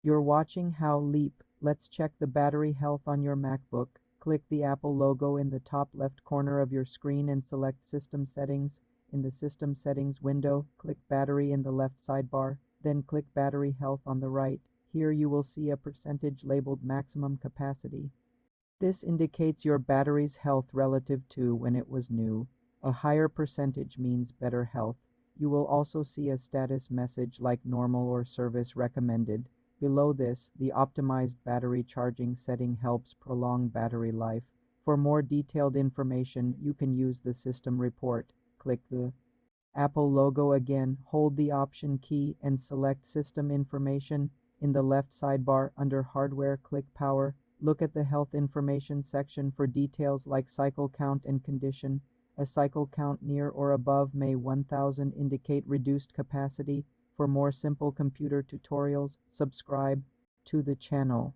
You're watching How Leap. Let's check the battery health on your MacBook. Click the Apple logo in the top left corner of your screen and select System Settings. In the System Settings window, click Battery in the left sidebar, then click Battery Health on the right. Here you will see a percentage labeled Maximum Capacity. This indicates your battery's health relative to when it was new. A higher percentage means better health. You will also see a status message like Normal or Service Recommended. Below this, the optimized battery charging setting helps prolong battery life. For more detailed information, you can use the system report. Click the Apple logo again, hold the Option key, and select System Information. In the left sidebar, under Hardware, click Power. Look at the Health Information section for details like cycle count and condition. A cycle count near or above May 1000 indicate reduced capacity. For more simple computer tutorials, subscribe to the channel.